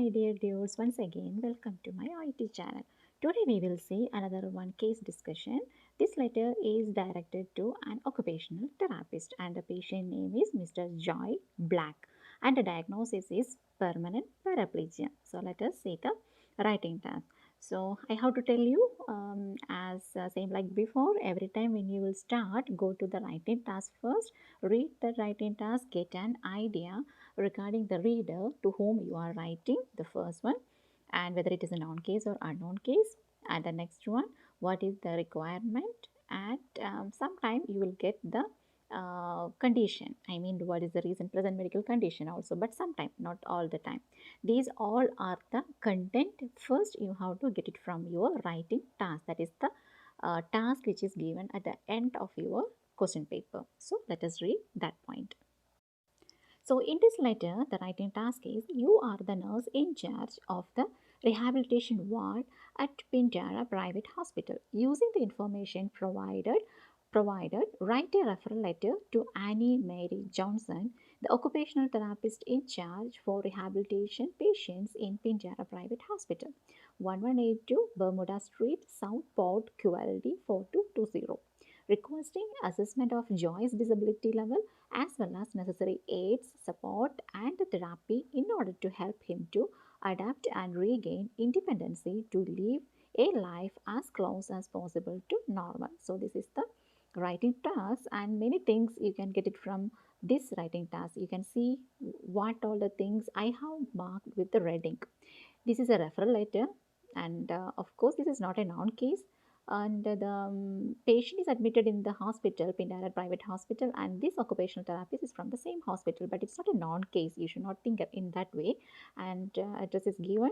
my dear viewers, once again welcome to my IT channel. Today we will see another one case discussion. This letter is directed to an occupational therapist and the patient name is Mr. Joy Black and the diagnosis is permanent paraplegia. So let us see the writing task. So I have to tell you as same like before, every time when you will start, go to the writing task first, read the writing task, get an idea regarding the reader to whom you are writing, the first one, and whether it is a known case or unknown case, and the next one, what is the requirement, and sometime you will get the condition. I mean, what is the reason, present medical condition also, but sometime, not all the time. These all are the content. First, you have to get it from your writing task. That is the task which is given at the end of your question paper. So let us read that point. So, in this letter, the writing task is you are the nurse in charge of the rehabilitation ward at Pindara Private Hospital. Using the information provided, write a referral letter to Annie Mary Johnson, the occupational therapist in charge for rehabilitation patients in Pindara Private Hospital, 1182 Bermuda Street, Southport, QLD 4220, requesting assessment of Joy's disability level as well as necessary aids, support, and therapy in order to help him to adapt and regain independency to live a life as close as possible to normal. So, this is the writing task, and many things you can get it from this writing task. You can see what all the things I have marked with the red ink. This is a referral letter, and of course, this is not a known case. And the patient is admitted in the hospital, Pindara Private Hospital, and this occupational therapist is from the same hospital, but it's not a known case. You should not think in that way. And address is given,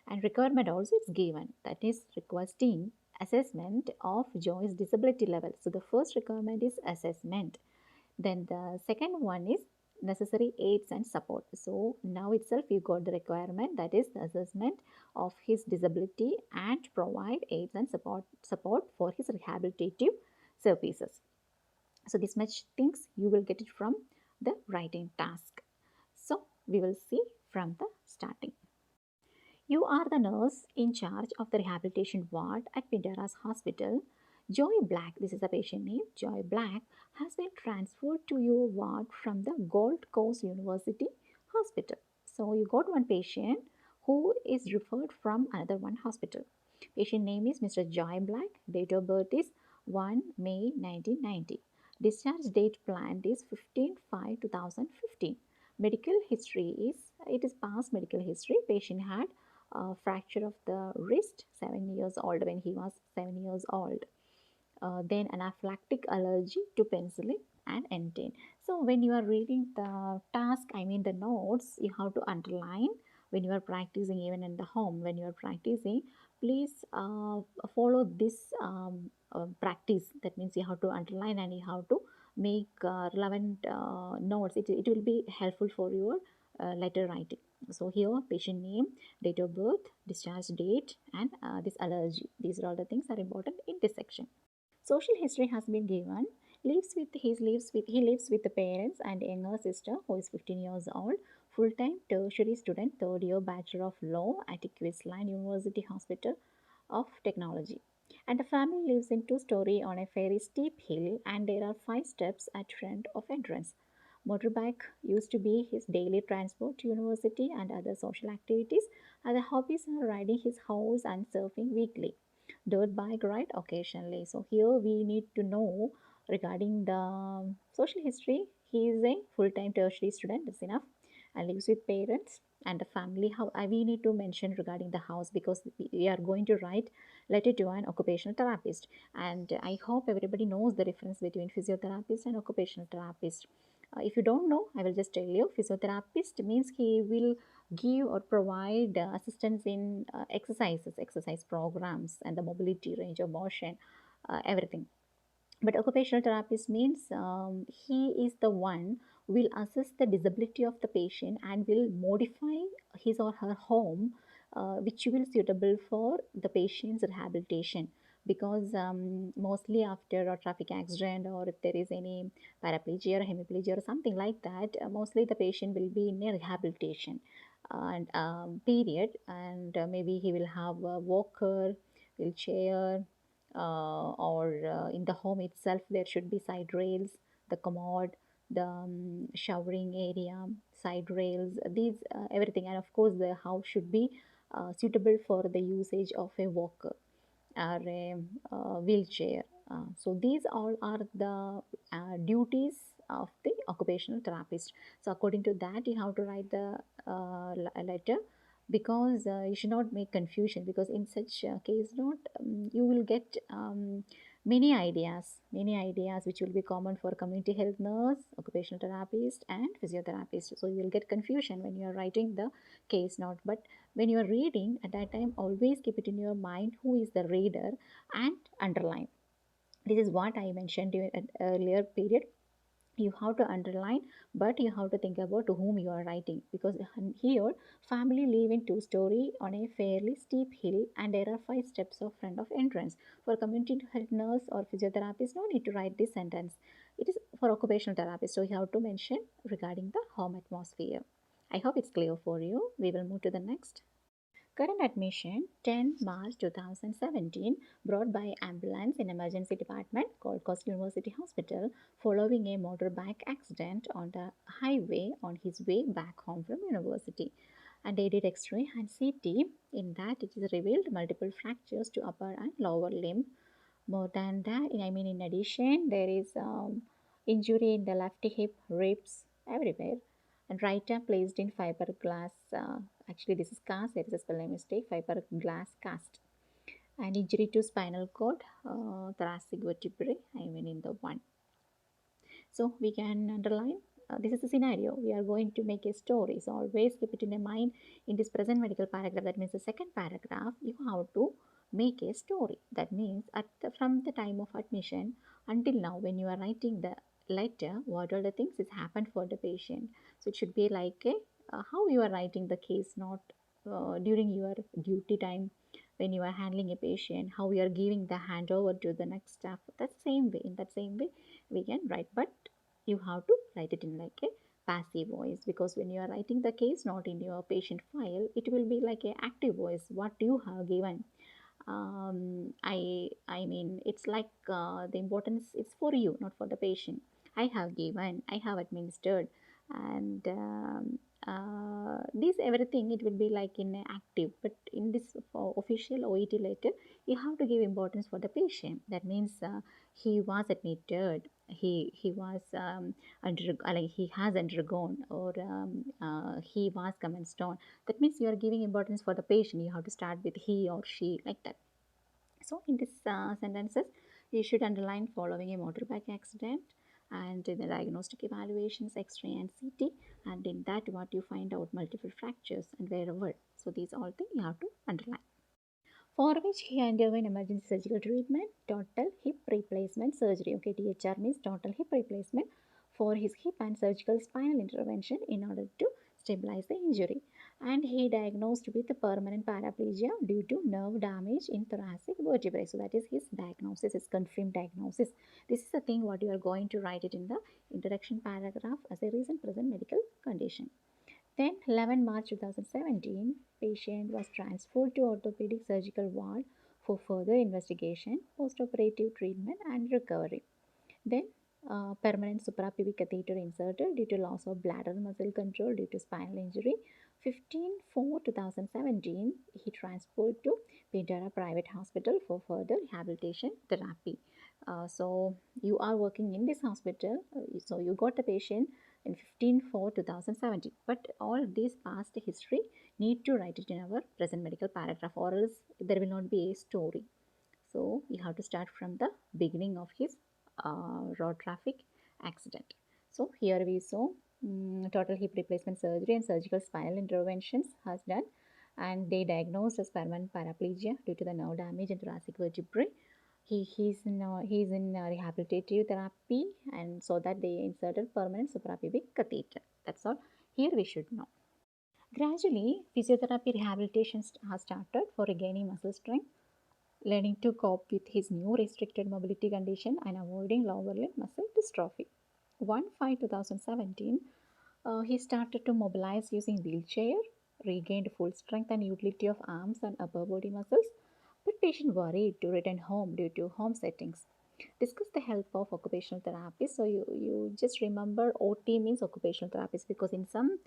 and requirement also is given. That is requesting assessment of Joy's disability level. So the first requirement is assessment. Then the second one is necessary aids and support. So now itself you got the requirement, that is the assessment of his disability and provide aids and support for his rehabilitative services. So this much things you will get it from the writing task. So we will see from the starting. You are the nurse in charge of the rehabilitation ward at Pindara's hospital. Joy Black, this is the patient name, Joy Black, has been transferred to your ward from the Gold Coast University Hospital. So you got one patient who is referred from another one hospital. Patient name is Mr. Joy Black. Date of birth is 1 May 1990. Discharge date planned is 15/5/2015. Medical history is, it is past medical history. Patient had fracture of the wrist 7 years old when he was 7 years old. Then anaphylactic allergy to penicillin and N10. So when you are reading the task, I mean the notes, you have to underline when you are practicing, even in the home. When you are practicing, please follow this practice. That means you have to underline and you have to make relevant notes. It will be helpful for your letter writing. So here patient name, date of birth, discharge date, and this allergy. These are all the things are important in this section. Social history has been given. He lives with the parents and younger sister who is 15 years old. Full-time tertiary student, third year Bachelor of Law at Queensland University Hospital of Technology. And the family lives in two-story on a very steep hill, and there are 5 steps at front of entrance. Motorbike used to be his daily transport to university and other social activities. Other hobbies are riding his horse and surfing weekly. Dirt bike ride occasionally. So here we need to know regarding the social history. He is a full-time tertiary student. That's enough. And lives with parents and the family. How we need to mention regarding the house, because we are going to write letter to an occupational therapist, and I hope everybody knows the difference between physiotherapist and occupational therapist. If you don't know, I will just tell you. Physiotherapist means he will give or provide assistance in exercise programs, and the mobility, range of motion, everything. But occupational therapist means he is the one who will assess the disability of the patient and will modify his or her home, which will suitable for the patient's rehabilitation. Because mostly after a traffic accident, or if there is any paraplegia or hemiplegia or something like that, mostly the patient will be in a rehabilitation. and period, and maybe he will have a walker, wheelchair, or in the home itself there should be side rails, the commode, the showering area, side rails, these everything, and of course the house should be suitable for the usage of a walker or a wheelchair. So these all are the duties of the occupational therapist. So according to that, you have to write the letter, because you should not make confusion, because in such case not you will get many ideas which will be common for community health nurse, occupational therapist, and physiotherapist. So you will get confusion when you are writing the case note. But when you are reading at that time, always keep it in your mind who is the reader and underline. This is what I mentioned in an earlier period. You have to underline, but you have to think about to whom you are writing, because here family live in two-story on a fairly steep hill, and there are 5 steps of front of entrance. For community health nurse or physiotherapist, no need to write this sentence. It is for occupational therapist, so you have to mention regarding the home atmosphere. I hope it's clear for you. We will move to the next. Current admission 10 March 2017, brought by ambulance in emergency department called Coast University Hospital following a motorbike accident on the highway on his way back home from university. And they did X-ray and CT. In that, it is revealed multiple fractures to upper and lower limb. More than that, I mean, in addition, there is injury in the left hip, ribs, everywhere. And right arm placed in fiberglass. Actually, this is cast. There is a spelling mistake. Fiberglass cast. And injury to spinal cord, thoracic vertebrae. I mean, in the one. So we can underline. This is a scenario. We are going to make a story. So always keep it in mind. In this present medical paragraph, that means the second paragraph, you have to make a story. That means from the time of admission until now, when you are writing the letter, what all the things has happened for the patient. So it should be like a, how you are writing the case, not during your duty time when you are handling a patient, how you are giving the handover to the next staff. That same way, in that same way, we can write, but you have to write it in like a passive voice, because when you are writing the case note in your patient file, it will be like a active voice what you have given. I mean, it's like the importance is for you, not for the patient. I have given, I have administered, and this everything it will be like in a active. But in this official OET letter, you have to give importance for the patient. That means he was admitted, he was like he has undergone, or he was commenced on. That means you are giving importance for the patient. You have to start with he or she, like that. So in this sentences, you should underline following a motorbike accident, and in the diagnostic evaluations, X-ray and CT, and in that what you find out multiple fractures and wherever. So these all things you have to underline. For which he underwent emergency surgical treatment, total hip replacement surgery. Okay, THR means total hip replacement for his hip and surgical spinal intervention in order to stabilize the injury. And he diagnosed with permanent paraplegia due to nerve damage in thoracic vertebrae. So that is his diagnosis, his confirmed diagnosis. This is the thing what you are going to write it in the introduction paragraph as a recent present medical condition. Then 11 March 2017, patient was transferred to orthopedic surgical ward for further investigation, postoperative treatment and recovery. Then permanent suprapubic catheter inserted due to loss of bladder muscle control due to spinal injury. 15/4/2017, he transferred to Pindara Private Hospital for further rehabilitation therapy. So you are working in this hospital, so you got the patient in 15/4/2017. But all this past history need to write it in our present medical paragraph, or else there will not be a story. So you have to start from the beginning of his road traffic accident. So here we saw total hip replacement surgery and surgical spinal interventions has done, and they diagnosed as permanent paraplegia due to the nerve damage in thoracic vertebrae. He's in rehabilitative therapy, and so that they inserted permanent suprapubic catheter. That's all. Here we should know. Gradually, physiotherapy rehabilitation has started for regaining muscle strength, learning to cope with his new restricted mobility condition and avoiding lower limb muscle dystrophy. 1/5/2017, he started to mobilize using wheelchair, regained full strength and utility of arms and upper body muscles, but patient worried to return home due to home settings. Discuss the help of occupational therapist. So you just remember OT means occupational therapist, because in some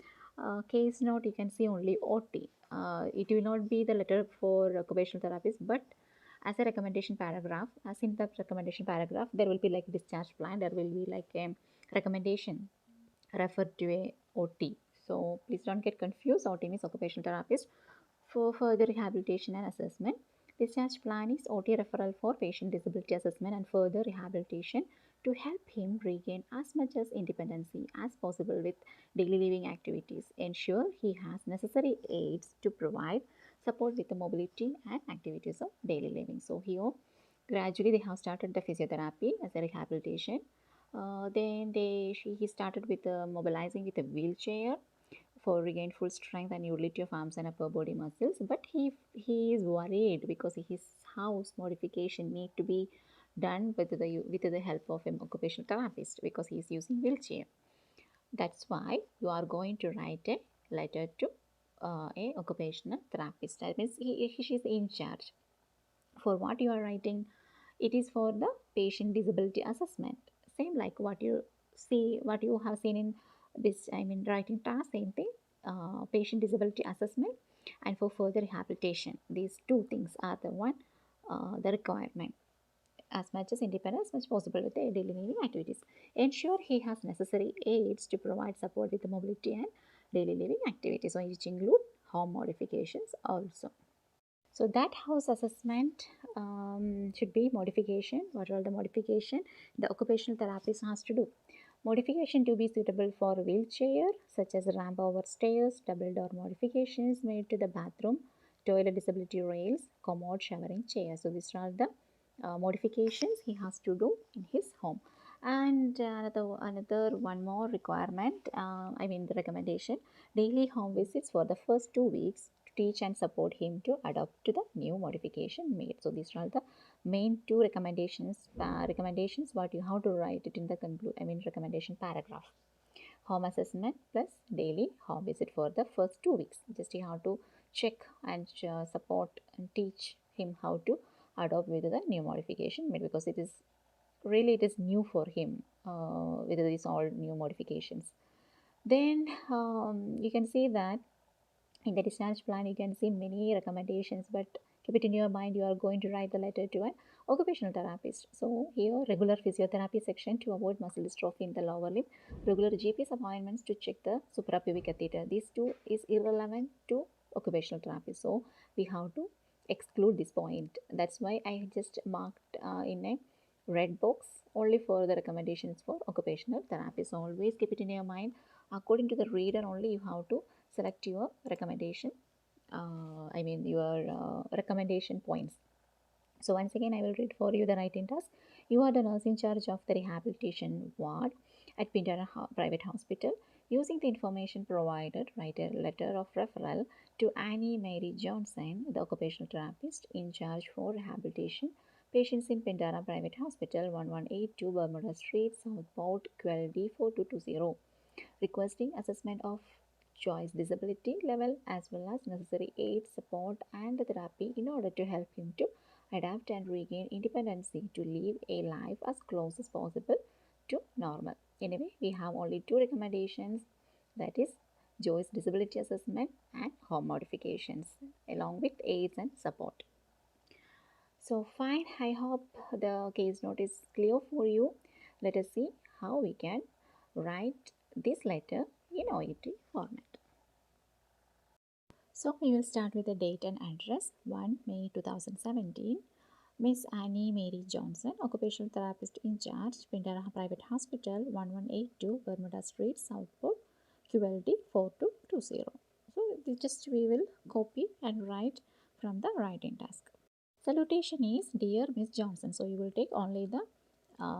case note you can see only OT. It will not be the letter for occupational therapist, but as a recommendation paragraph, as in the recommendation paragraph, there will be like discharge plan. There will be like a recommendation referred to a OT. So please don't get confused. OT means occupational therapist. For further rehabilitation and assessment, discharge plan is OT referral for patient disability assessment and further rehabilitation to help him regain as much as independency as possible with daily living activities. Ensure he has necessary aids to provide support with the mobility and activities of daily living. So here, gradually they have started the physiotherapy as a rehabilitation. He started with mobilizing with a wheelchair for regain full strength and utility of arms and upper body muscles. But he is worried because his house modification need to be done with the help of an occupational therapist because he is using wheelchair. That's why you are going to write a letter to a occupational therapist. That means she is in charge. For what you are writing, it is for the patient disability assessment. Same like what you have seen in this, I mean, writing task, same thing. Patient disability assessment and for further rehabilitation. These two things are the requirement. As much as independence, as much possible with the daily living activities. Ensure he has necessary aids to provide support with the mobility and daily living activities, so which include home modifications also. So that house assessment should be modification. What are the modification the occupational therapist has to do? Modification to be suitable for wheelchair, such as ramp over stairs, double door modifications made to the bathroom, toilet disability rails, commode showering chair. So these are the modifications he has to do in his home. And another one more requirement, I mean the recommendation, daily home visits for the first 2 weeks to teach and support him to adapt to the new modification made. So these are the main two recommendations. Recommendations what you have to write it in the recommendation paragraph. Home assessment plus daily home visit for the first 2 weeks. Just you have to check and support and teach him how to adopt with the new modification made, because it is new for him with these all new modifications. Then you can see that in the discharge plan you can see many recommendations, but keep it in your mind you are going to write the letter to an occupational therapist. So here, regular physiotherapy section to avoid muscle dystrophy in the lower limb, regular GP's appointments to check the suprapubic catheter. These two is irrelevant to occupational therapy, so we have to exclude this point. That's why I just marked in a red box only for the recommendations for occupational therapy. So always keep it in your mind. According to the reader only you have to select your recommendation, your recommendation points. So once again I will read for you the writing task. You are the nurse in charge of the rehabilitation ward at Pindara Private Hospital. Using the information provided, write a letter of referral to Annie Mary Johnson, the occupational therapist in charge for rehabilitation patients in Pindara Private Hospital, 1182 Bermuda Street, Southport, QLD 4220, requesting assessment of Joy's disability level as well as necessary aid, support, and therapy in order to help him to adapt and regain independency to live a life as close as possible to normal. Anyway, we have only two recommendations, that is Joy's disability assessment and home modifications along with aids and support. So fine, I hope the case note is clear for you. Let us see how we can write this letter in Oet format. So we will start with the date and address. 1 May 2017. Miss Annie Mary Johnson, occupational therapist in charge, Pindara Private Hospital, 1182 Bermuda Street, Southport, QLD 4220. So we will copy and write from the writing task. Salutation is Dear Miss Johnson. So you will take only the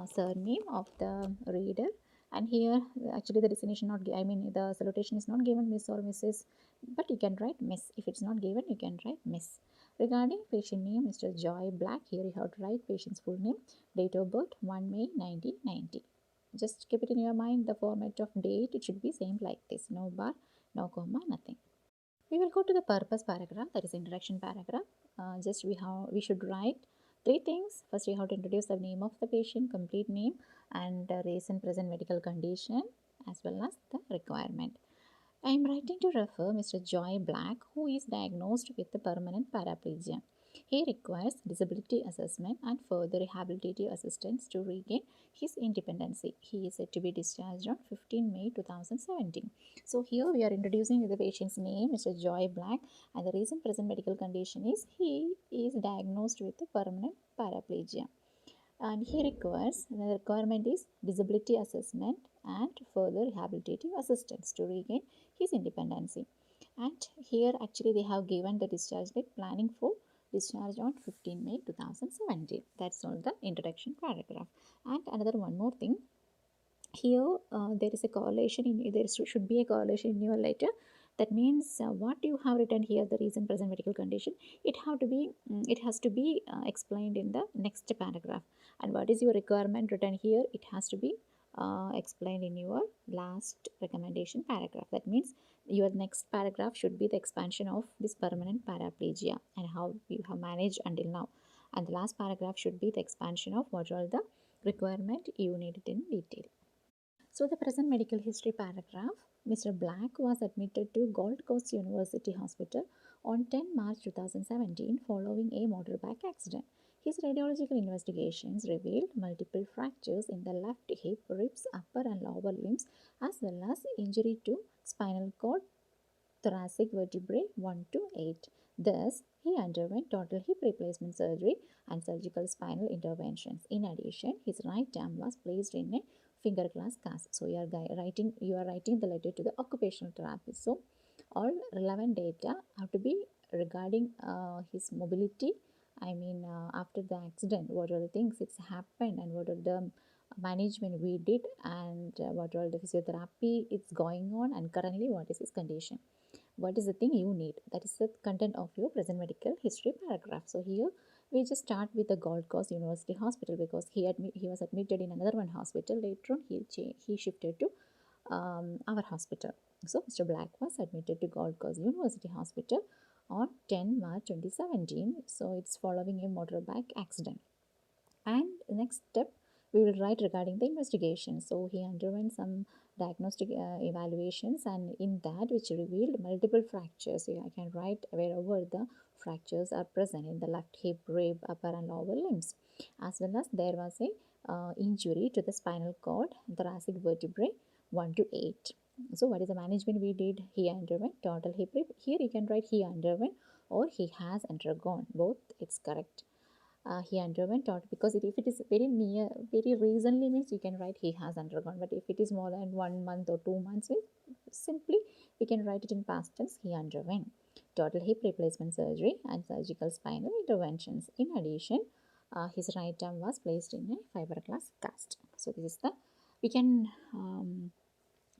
surname of the reader, and here actually the designation not the salutation is not given Miss or Mrs, but you can write Miss. If it's not given you can write Miss. Regarding patient name Mr. Joy Black, here you have to write patient's full name, date of birth 1 May 1990. Just keep it in your mind the format of date, it should be same like this, no bar, no comma, nothing. We will go to the purpose paragraph, that is introduction paragraph. Just we should write three things. First, we have to introduce the name of the patient, complete name, and the recent present medical condition, as well as the requirement. I am writing to refer Mr. Joy Black, who is diagnosed with the permanent paraplegia. He requires disability assessment and further rehabilitative assistance to regain his independence. He is said to be discharged on 15 May 2017. So here we are introducing the patient's name, Mr. Joy Black, and the reason present medical condition is he is diagnosed with a permanent paraplegia, and he requires the requirement is disability assessment and further rehabilitative assistance to regain his independence. And here actually they have given the discharge date, planning for discharge on 15 May 2017. That's all the introduction paragraph. And another one more thing, here there is a correlation in there should be a correlation in your letter. That means what you have written here, the reason present medical condition, it has to be explained in the next paragraph. And what is your requirement written here, it has to be explained in your last recommendation paragraph. That means your next paragraph should be the expansion of this permanent paraplegia and how you have managed until now, and the last paragraph should be the expansion of what are the requirement you needed in detail. So, the present medical history paragraph, Mr. Black was admitted to Gold Coast University Hospital on 10 March 2017 following a motorbike accident. His radiological investigations revealed multiple fractures in the left hip, ribs, upper and lower limbs, as well as injury to spinal cord, thoracic vertebrae 1 to 8. Thus, he underwent total hip replacement surgery and surgical spinal interventions. In addition, his right arm was placed in a finger glass cast. So you are writing the letter to the occupational therapist. So all relevant data have to be regarding his mobility. I mean, after the accident, what are the things it's happened and what are the management we did, and what all the physiotherapy it's going on, and currently what is his condition, what is the thing you need. That is the content of your present medical history paragraph. So here we just start with the Gold Coast University Hospital because he was admitted in another one hospital. Later on he shifted to our hospital. So Mr. Black was admitted to Gold Coast University Hospital on 10 March 2017. So it's following a motorbike accident. And the next step, we will write regarding the investigation. So he underwent some diagnostic evaluations, and in that which revealed multiple fractures. So I can write wherever the fractures are present in the left hip, rib, upper and lower limbs, as well as there was a injury to the spinal cord, thoracic vertebrae 1 to 8. So what is the management we did? He underwent total hip rib. Here you can write he underwent or he has undergone. Both it's correct. He underwent taught, because if it is very near, very recently means you can write he has undergone. But if it is more than 1 month or 2 months, means simply we can write it in past tense. He underwent total hip replacement surgery and surgical spinal interventions. In addition, his right arm was placed in a fiberglass cast. So this is the we can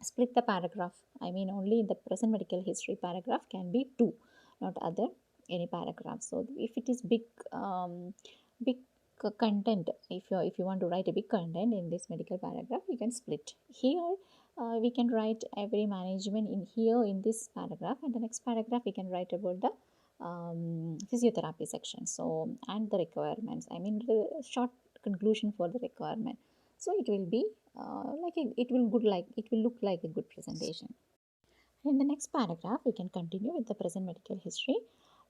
split the paragraph. I mean, only the present medical history paragraph can be two, not other any paragraph. So if it is big content, if you want to write a big content in this medical paragraph, you can split. Here we can write every management in here in this paragraph, and the next paragraph we can write about the physiotherapy section. So and the requirements. I mean the short conclusion for the requirement. So it will be it will look like a good presentation. In the next paragraph, we can continue with the present medical history.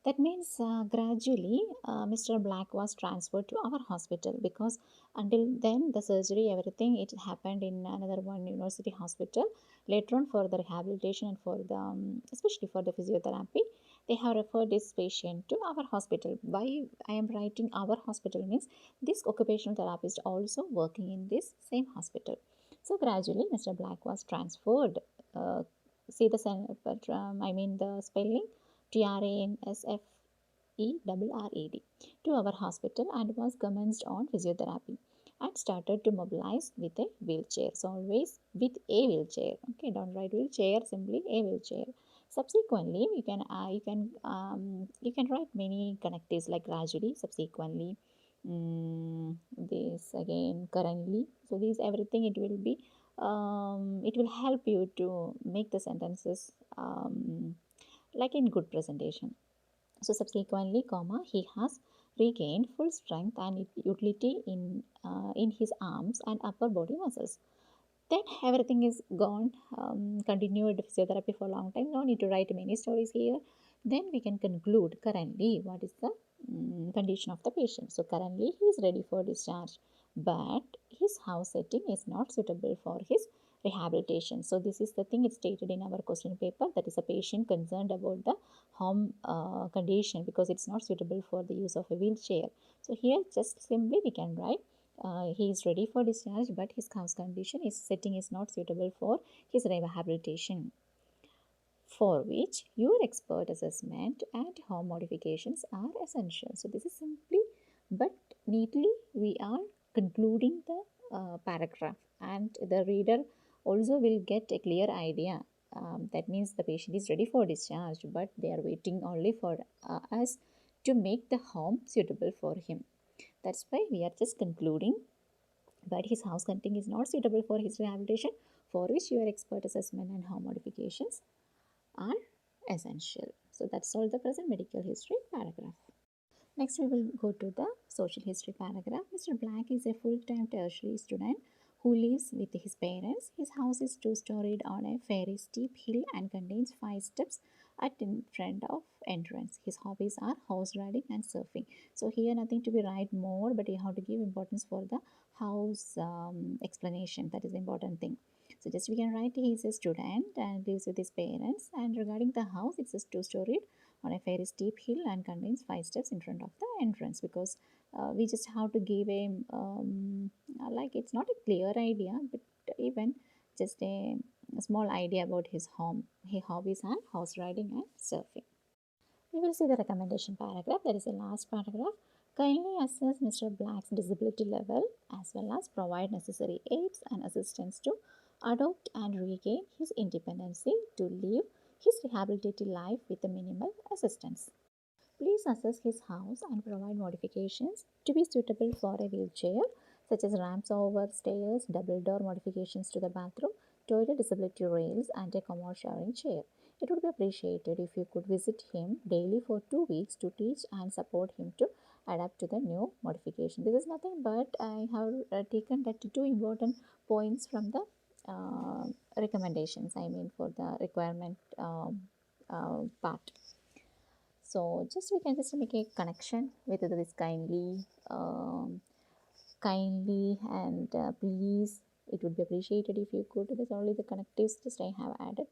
That means gradually Mr. Black was transferred to our hospital, because until then the surgery, everything, it happened in another one university hospital. Later on, for the rehabilitation and for the especially for the physiotherapy, they have referred this patient to our hospital. Why I am writing our hospital means this occupational therapist also working in this same hospital. So gradually, Mr. Black was transferred. See the I mean the spelling, TRANSFERRED, to our hospital and was commenced on physiotherapy and started to mobilize with a wheelchair. So always with a wheelchair. Okay, don't write wheelchair, simply a wheelchair. Subsequently, you can write many connectives like gradually, subsequently, this again, currently. So these everything it will help you to make the sentences like in good presentation. So subsequently, comma, he has regained full strength and utility in his arms and upper body muscles. Then everything is gone. Continued physiotherapy for a long time. No need to write many stories here. Then we can conclude currently what is the condition of the patient. So currently he is ready for discharge, but his house setting is not suitable for his rehabilitation. So this is the thing it's stated in our question paper, that is a patient concerned about the home condition because it's not suitable for the use of a wheelchair. So here just simply we can write he is ready for discharge, but his house condition, his setting is not suitable for his rehabilitation, for which your expert assessment and home modifications are essential. So this is simply but neatly we are concluding the paragraph, and the reader also will get a clear idea. That means the patient is ready for discharge, but they are waiting only for us to make the home suitable for him. That's why we are just concluding, but his house hunting is not suitable for his rehabilitation, for which your expert assessment and home modifications are essential. So that's all the present medical history paragraph. Next, we will go to the social history paragraph. Mr. Black is a full-time tertiary student who lives with his parents. His house is two-storied on a very steep hill and contains 5 steps at in front of entrance. His hobbies are horse riding and surfing. So here nothing to be write more, but you have to give importance for the house explanation. That is the important thing. So just we can write he is a student and lives with his parents. And regarding the house, it's a two-storied on a very steep hill and contains 5 steps in front of the entrance, because we just have to give like it's not a clear idea, but even just a small idea about his home. His hobbies are horse riding and surfing. We will see the recommendation paragraph. That is the last paragraph. Kindly assess Mr. Black's disability level as well as provide necessary aids and assistance to adopt and regain his independency to live his rehabilitative life with a minimal assistance. Please assess his house and provide modifications to be suitable for a wheelchair, such as ramps over stairs, double door modifications to the bathroom, toilet disability rails, and a commode showering chair. It would be appreciated if you could visit him daily for 2 weeks to teach and support him to adapt to the new modification. This is nothing but I have taken that two important points from the recommendations, I mean for the requirement part. So just we can just make a connection with this kindly and please. It would be appreciated if you could. That's only the connectives just I have added.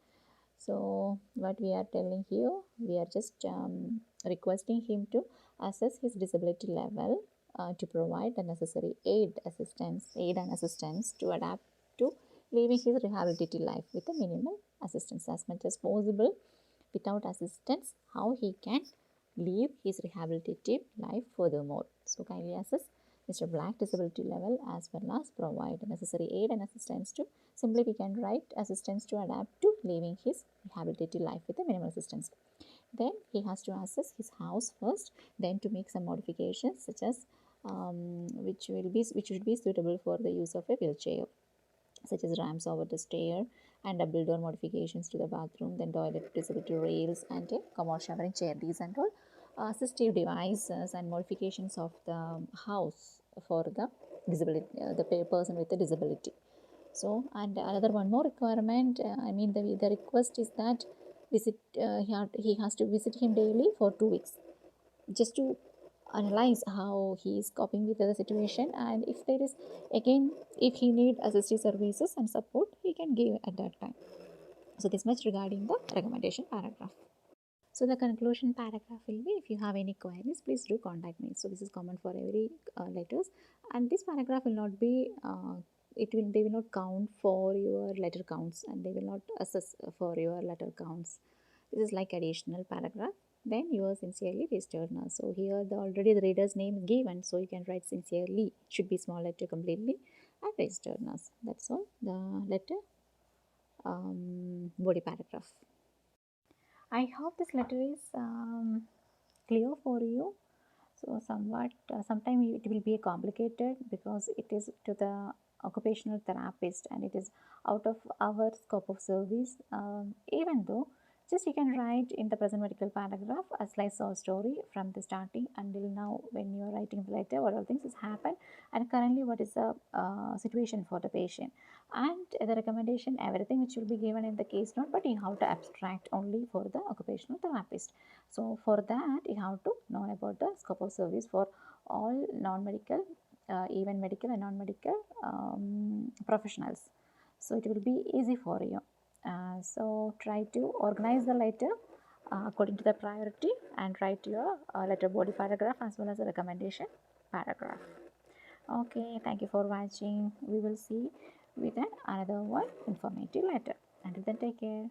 So what we are telling here, we are just requesting him to assess his disability level to provide the necessary aid and assistance to adapt to living his rehabilitative life with a minimal assistance as much as possible. Without assistance, how he can live his rehabilitative life furthermore. So kindly assess Mr. Black disability level as well as provide necessary aid and assistance to, simply we can write assistance to adapt to living his rehabilitative life with a minimal assistance. Then he has to assess his house first, then to make some modifications such as which should be suitable for the use of a wheelchair, such as ramps over the stair and double door modifications to the bathroom, then toilet disability rails and a commode showering chair. These and all assistive devices and modifications of the house for the disability, the person with a disability. So, and another one more requirement, I mean the request is that he has to visit him daily for 2 weeks, just to analyze how he is coping with the situation, and if there is again if he need assistive services and support, he can give at that time. So this much regarding the recommendation paragraph. So the conclusion paragraph will be, if you have any queries, please do contact me. So this is common for every letters, and this paragraph will not be they will not count for your letter counts, and they will not assess for your letter counts. This is like additional paragraph. Then yours sincerely, registered nurse. So here already the reader's name is given, so you can write sincerely, should be small letter completely, and registered nurse. That's all the letter body paragraph. I hope this letter is clear for you. So somewhat, sometimes it will be complicated because it is to the occupational therapist and it is out of our scope of service. Even though Just you can write in the present medical paragraph a slice of story from the starting until now when you are writing the letter, what all things has happened and currently what is the situation for the patient, and the recommendation, everything which will be given in the case note, but you have to abstract only for the occupational therapist. So for that you have to know about the scope of service for all non-medical, even medical and non-medical professionals. So it will be easy for you. So try to organize the letter according to the priority and write your letter body paragraph as well as the recommendation paragraph. Okay, thank you for watching. We will see with another one informative letter. Until then, take care.